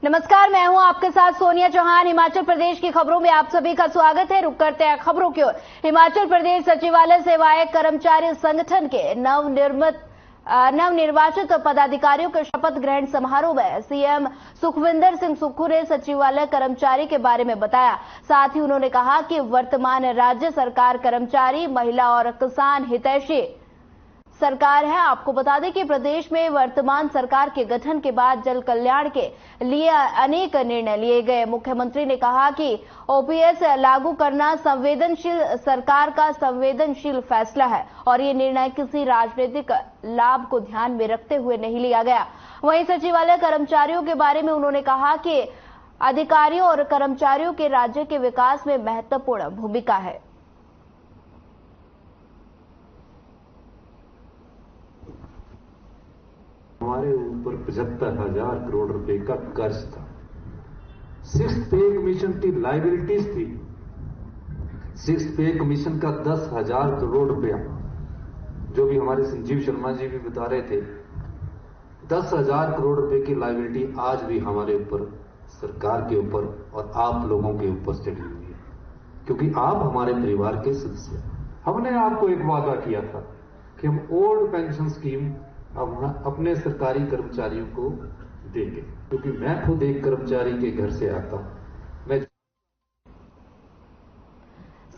नमस्कार, मैं हूं आपके साथ सोनिया चौहान। हिमाचल प्रदेश की खबरों में आप सभी का स्वागत है। रुक करते हैं खबरों की ओर। हिमाचल प्रदेश सचिवालय सेवाएं कर्मचारी संगठन के नवनिर्वाचित पदाधिकारियों के शपथ ग्रहण समारोह में सीएम सुखविंदर सिंह सुक्खू ने सचिवालय कर्मचारी के बारे में बताया। साथ ही उन्होंने कहा कि वर्तमान राज्य सरकार कर्मचारी, महिला और किसान हितैषी सरकार है। आपको बता दें कि प्रदेश में वर्तमान सरकार के गठन के बाद जल कल्याण के लिए अनेक निर्णय लिए गए। मुख्यमंत्री ने कहा कि ओपीएस लागू करना संवेदनशील सरकार का संवेदनशील फैसला है और ये निर्णय किसी राजनीतिक लाभ को ध्यान में रखते हुए नहीं लिया गया। वहीं सचिवालय कर्मचारियों के बारे में उन्होंने कहा कि अधिकारियों और कर्मचारियों के राज्य के विकास में महत्वपूर्ण भूमिका है। हमारे ऊपर 75,000 करोड़ रुपए का कर्ज था। 6th पे कमीशन की लायबिलिटीज थी। 6th पे कमीशन का 10,000 करोड़ रुपया, जो भी हमारे संजीव शर्मा जी भी बता रहे थे, 10,000 करोड़ रुपए की लायबिलिटी आज भी हमारे ऊपर, सरकार के ऊपर और आप लोगों के ऊपर चढ़ी हुई है, क्योंकि आप हमारे परिवार के सदस्य हैं। हमने आपको एक वादा किया था कि हम ओल्ड पेंशन स्कीम अब अपने सरकारी कर्मचारियों को देंगे, क्योंकि मैं खुद एक कर्मचारी के घर से आता हूं।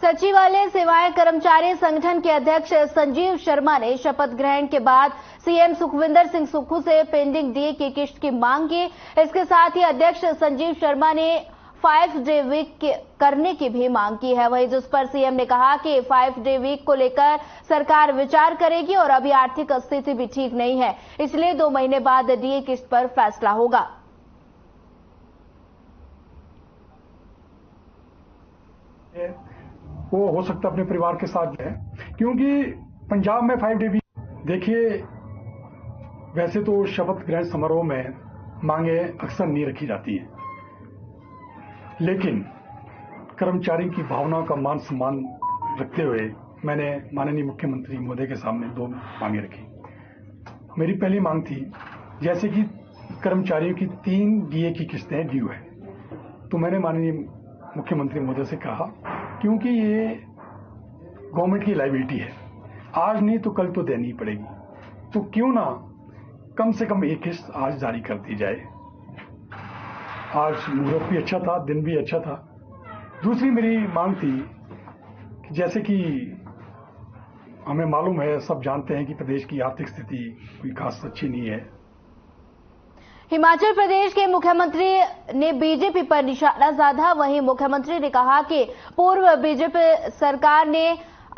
सचिवालय सेवाएं कर्मचारी संगठन के अध्यक्ष संजीव शर्मा ने शपथ ग्रहण के बाद सीएम सुखविंदर सिंह सुक्खू से पेंडिंग डीए की किश्त की मांग की। इसके साथ ही अध्यक्ष संजीव शर्मा ने 5 डे वीक करने की भी मांग की है। वहीं जिस पर सीएम ने कहा कि 5 डे वीक को लेकर सरकार विचार करेगी और अभी आर्थिक स्थिति भी ठीक नहीं है, इसलिए 2 महीने बाद डीए किश्त पर फैसला होगा। वो हो सकता अपने परिवार के साथ है, क्योंकि पंजाब में 5 डे वीक, देखिए वैसे तो शपथ ग्रहण समारोह में मांगे अक्सर नहीं रखी जाती है, लेकिन कर्मचारी की भावनाओं का मान सम्मान रखते हुए मैंने माननीय मुख्यमंत्री महोदय के सामने 2 मांगे रखी। मेरी पहली मांग थी, जैसे कि कर्मचारियों की 3 डीए की किस्तें ड्यू है, तो मैंने माननीय मुख्यमंत्री महोदय से कहा, क्योंकि ये गवर्नमेंट की लायबिलिटी है, आज नहीं तो कल तो देनी ही पड़ेगी, तो क्यों ना कम से कम एक किस्त आज जारी कर दी जाए। आज मुहूर्त भी अच्छा था, दिन भी अच्छा था। दूसरी मेरी मांग थी कि जैसे कि हमें मालूम है, सब जानते हैं कि प्रदेश की आर्थिक स्थिति कोई खास अच्छी नहीं है। हिमाचल प्रदेश के मुख्यमंत्री ने बीजेपी पर निशाना साधा। वहीं मुख्यमंत्री ने कहा कि पूर्व बीजेपी सरकार ने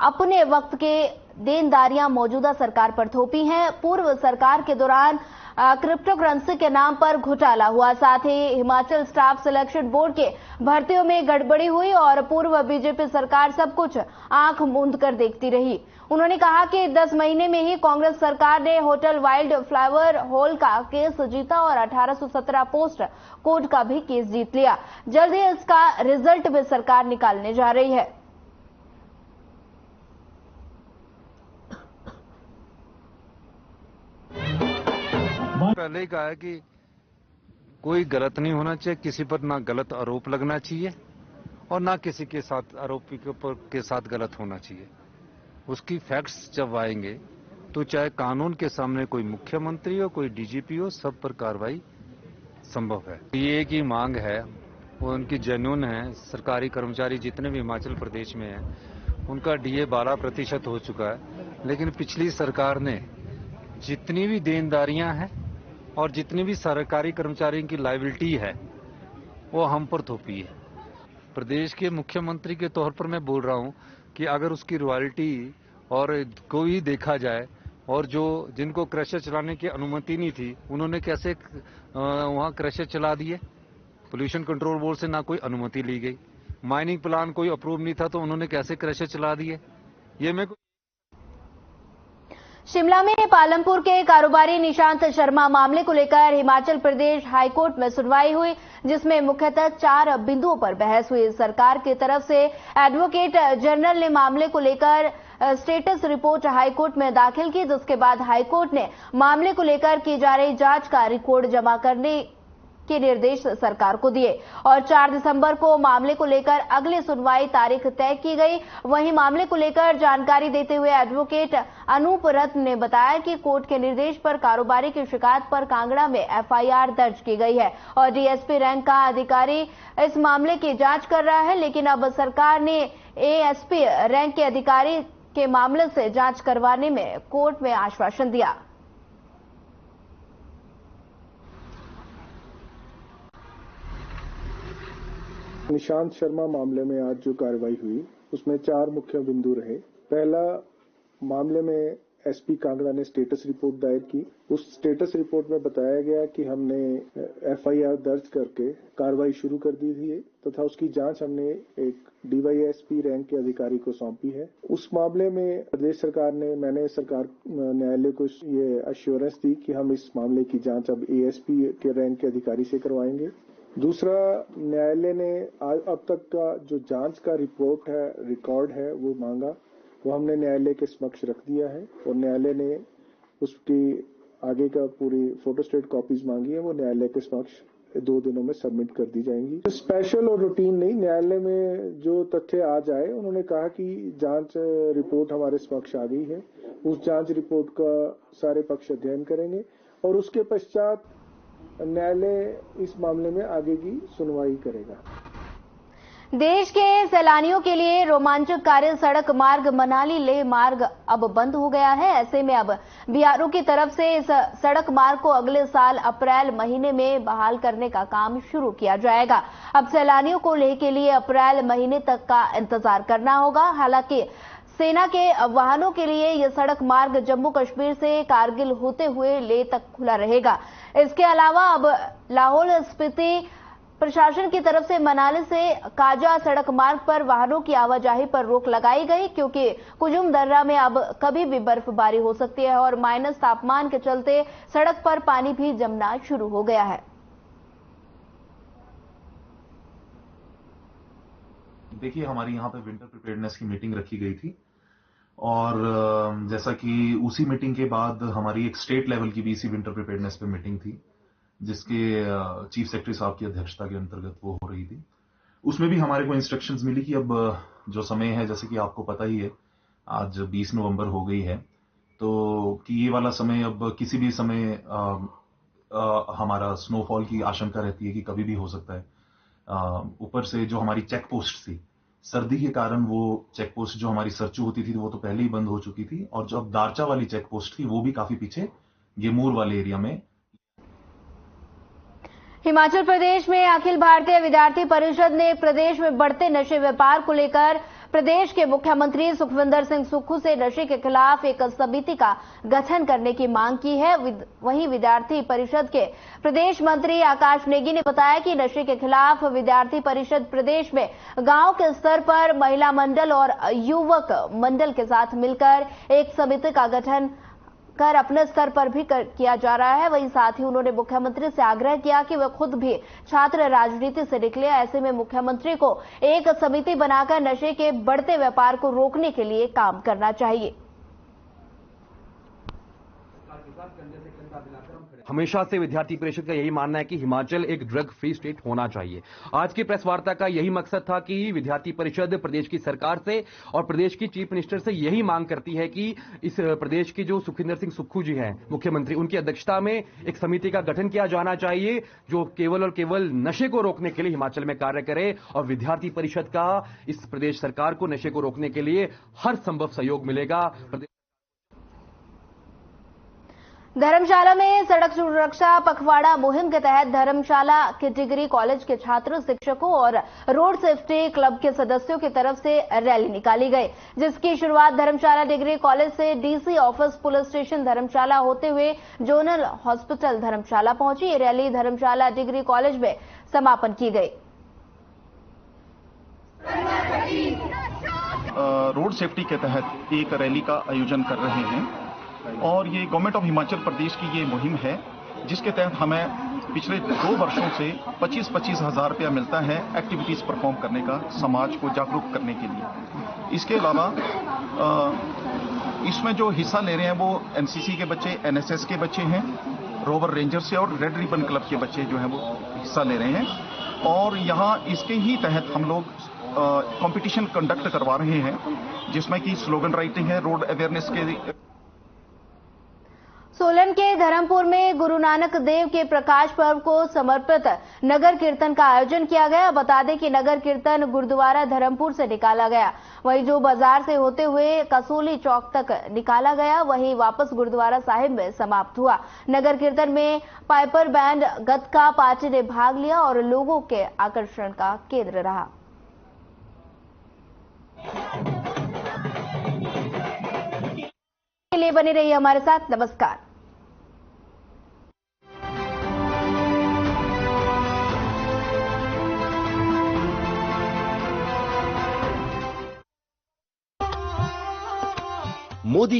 अपने वक्त के देनदारियां मौजूदा सरकार पर थोपी हैं। पूर्व सरकार के दौरान क्रिप्टो करेंसी के नाम पर घोटाला हुआ, साथ ही हिमाचल स्टाफ सिलेक्शन बोर्ड के भर्तियों में गड़बड़ी हुई और पूर्व बीजेपी सरकार सब कुछ आंख मूंद कर देखती रही। उन्होंने कहा कि 10 महीने में ही कांग्रेस सरकार ने होटल वाइल्ड फ्लावर हॉल का केस जीता और 1817 पोस्ट कोर्ट का भी केस जीत लिया। जल्द ही इसका रिजल्ट भी सरकार निकालने जा रही है। पहले ही कहा है कि कोई गलत नहीं होना चाहिए, किसी पर ना गलत आरोप लगना चाहिए और ना किसी के साथ आरोपी के साथ गलत होना चाहिए। उसकी फैक्ट्स जब आएंगे तो चाहे कानून के सामने कोई मुख्यमंत्री हो, कोई डीजीपी हो, सब पर कार्रवाई संभव है। ये एक ही मांग है, वो उनकी जेन्युइन है। सरकारी कर्मचारी जितने भी हिमाचल प्रदेश में हैं उनका डीए 12% हो चुका है, लेकिन पिछली सरकार ने जितनी भी देनदारियां हैं और जितनी भी सरकारी कर्मचारियों की लायबिलिटी है वो हम पर थोपी है। प्रदेश के मुख्यमंत्री के तौर पर मैं बोल रहा हूं कि अगर उसकी रॉयल्टी और कोई देखा जाए, और जो जिनको क्रशर चलाने की अनुमति नहीं थी उन्होंने कैसे वहां क्रशर चला दिए। पोल्यूशन कंट्रोल बोर्ड से ना कोई अनुमति ली गई, माइनिंग प्लान कोई अप्रूव नहीं था तो उन्होंने कैसे क्रशर चला दिए। ये मैं शिमला में पालमपुर के कारोबारी निशांत शर्मा मामले को लेकर हिमाचल प्रदेश हाईकोर्ट में सुनवाई हुई, जिसमें मुख्यतः 4 बिंदुओं पर बहस हुई। सरकार की तरफ से एडवोकेट जनरल ने मामले को लेकर स्टेटस रिपोर्ट हाईकोर्ट में दाखिल की, जिसके बाद हाईकोर्ट ने मामले को लेकर की जा रही जांच का रिकॉर्ड जमा करने के निर्देश सरकार को दिए और 4 दिसंबर को मामले को लेकर अगली सुनवाई तारीख तय की गई। वहीं मामले को लेकर जानकारी देते हुए एडवोकेट अनूप रत्न ने बताया कि कोर्ट के निर्देश पर कारोबारी की शिकायत पर कांगड़ा में एफआईआर दर्ज की गई है और डीएसपी रैंक का अधिकारी इस मामले की जांच कर रहा है, लेकिन अब सरकार ने एएसपी रैंक के अधिकारी के मामले से जांच करवाने में कोर्ट में आश्वासन दिया। निशांत शर्मा मामले में आज जो कार्रवाई हुई उसमें 4 मुख्य बिंदु रहे। पहला, मामले में एसपी कांगड़ा ने स्टेटस रिपोर्ट दायर की। उस स्टेटस रिपोर्ट में बताया गया कि हमने एफआईआर दर्ज करके कार्रवाई शुरू कर दी थी तथा उसकी जांच हमने एक डीवाईएसपी रैंक के अधिकारी को सौंपी है। उस मामले में प्रदेश सरकार ने मैंने सरकार न्यायालय को ये अश्योरेंस दी कि हम इस मामले की जांच अब एएसपी के रैंक के अधिकारी से करवाएंगे। दूसरा, न्यायालय ने अब तक का जो जांच का रिपोर्ट है, रिकॉर्ड है, वो मांगा, वो हमने न्यायालय के समक्ष रख दिया है और न्यायालय ने उसकी आगे का पूरी फोटोस्टेट कॉपीज मांगी है, वो न्यायालय के समक्ष 2 दिनों में सबमिट कर दी जाएंगी। स्पेशल और रूटीन नहीं, न्यायालय में जो तथ्य आ जाए, उन्होंने कहा कि जांच रिपोर्ट हमारे समक्ष आ गई है, उस जांच रिपोर्ट का सारे पक्ष अध्ययन करेंगे और उसके पश्चात न्यायालय इस मामले में आगे की सुनवाई करेगा। देश के सैलानियों के लिए रोमांचक कार्य सड़क मार्ग मनाली लेह मार्ग अब बंद हो गया है। ऐसे में अब बीआरओ की तरफ से इस सड़क मार्ग को अगले साल अप्रैल महीने में बहाल करने का काम शुरू किया जाएगा। अब सैलानियों को लेह के लिए अप्रैल महीने तक का इंतजार करना होगा। हालांकि सेना के वाहनों के लिए यह सड़क मार्ग जम्मू कश्मीर से कारगिल होते हुए लेह तक खुला रहेगा। इसके अलावा अब लाहौल स्पीति प्रशासन की तरफ से मनाली से काजा सड़क मार्ग पर वाहनों की आवाजाही पर रोक लगाई गई, क्योंकि कुजुम दर्रा में अब कभी भी बर्फबारी हो सकती है और माइनस तापमान के चलते सड़क पर पानी भी जमना शुरू हो गया है। देखिए, हमारी यहाँ पे विंटर प्रिपेयर्डनेस की मीटिंग रखी गई थी और जैसा कि उसी मीटिंग के बाद हमारी एक स्टेट लेवल की भी इसी विंटर प्रिपेयर्डनेस पे मीटिंग थी, जिसके चीफ सेक्रेटरी साहब की अध्यक्षता के अंतर्गत वो हो रही थी। उसमें भी हमारे को इंस्ट्रक्शंस मिली कि अब जो समय है, जैसे कि आपको पता ही है, आज 20 नवंबर हो गई है, तो कि ये वाला समय अब किसी भी समय हमारा स्नोफॉल की आशंका रहती है कि कभी भी हो सकता है। ऊपर से जो हमारी चेक पोस्ट थी, सर्दी के कारण वो चेक पोस्ट जो हमारी सरचू होती थी वो तो पहले ही बंद हो चुकी थी और जो अब दारचा वाली चेक पोस्ट थी वो भी काफी पीछे गेमूर वाले एरिया में। हिमाचल प्रदेश में अखिल भारतीय विद्यार्थी परिषद ने प्रदेश में बढ़ते नशे व्यापार को लेकर प्रदेश के मुख्यमंत्री सुखविंदर सिंह सुक्खू से नशे के खिलाफ एक समिति का गठन करने की मांग की है। वहीं विद्यार्थी परिषद के प्रदेश मंत्री आकाश नेगी ने बताया कि नशे के खिलाफ विद्यार्थी परिषद प्रदेश में गांव के स्तर पर महिला मंडल और युवक मंडल के साथ मिलकर एक समिति का गठन कर अपने स्तर पर भी किया जा रहा है। वहीं साथ ही उन्होंने मुख्यमंत्री से आग्रह किया कि वह खुद भी छात्र राजनीति से निकले। ऐसे में मुख्यमंत्री को एक समिति बनाकर नशे के बढ़ते व्यापार को रोकने के लिए काम करना चाहिए। हमेशा से विद्यार्थी परिषद का यही मानना है कि हिमाचल एक ड्रग फ्री स्टेट होना चाहिए। आज की प्रेस वार्ता का यही मकसद था कि विद्यार्थी परिषद प्रदेश की सरकार से और प्रदेश की चीफ मिनिस्टर से यही मांग करती है कि इस प्रदेश के जो सुखविंदर सिंह सुक्खू जी हैं मुख्यमंत्री, उनकी अध्यक्षता में एक समिति का गठन किया जाना चाहिए जो केवल और केवल नशे को रोकने के लिए हिमाचल में कार्य करे और विद्यार्थी परिषद का इस प्रदेश सरकार को नशे को रोकने के लिए हर संभव सहयोग मिलेगा। धर्मशाला में सड़क सुरक्षा पखवाड़ा मुहिम के तहत धर्मशाला के डिग्री कॉलेज के छात्रों, शिक्षकों और रोड सेफ्टी क्लब के सदस्यों की तरफ से रैली निकाली गई, जिसकी शुरुआत धर्मशाला डिग्री कॉलेज से डीसी ऑफिस, पुलिस स्टेशन धर्मशाला होते हुए जोनल हॉस्पिटल धर्मशाला पहुंची। ये रैली धर्मशाला डिग्री कॉलेज में समापन की गई। रोड सेफ्टी के तहत एक रैली का आयोजन कर रहे हैं और ये गवर्नमेंट ऑफ हिमाचल प्रदेश की ये मुहिम है जिसके तहत हमें पिछले 2 वर्षों से 25-25 हज़ार रुपया मिलता है एक्टिविटीज परफॉर्म करने का, समाज को जागरूक करने के लिए। इसके अलावा इसमें जो हिस्सा ले रहे हैं वो एनसीसी के बच्चे, एनएसएस के बच्चे हैं, रोवर रेंजर से और रेड रिबन क्लब के बच्चे जो हैं वो हिस्सा ले रहे हैं। और यहाँ इसके ही तहत हम लोग कंपटीशन कंडक्ट करवा रहे हैं, जिसमें कि स्लोगन राइटिंग है, रोड अवेयरनेस के। सोलन के धर्मपुर में गुरु नानक देव के प्रकाश पर्व को समर्पित नगर कीर्तन का आयोजन किया गया। बता दें कि नगर कीर्तन गुरुद्वारा धर्मपुर से निकाला गया, वहीं जो बाजार से होते हुए कसोली चौक तक निकाला गया, वहीं वापस गुरुद्वारा साहिब में समाप्त हुआ। नगर कीर्तन में पाइपर बैंड गतका पार्टी ने भाग लिया और लोगों के आकर्षण का केंद्र रहा। के लिए बने रहिए हमारे साथ। नमस्कार। मोदी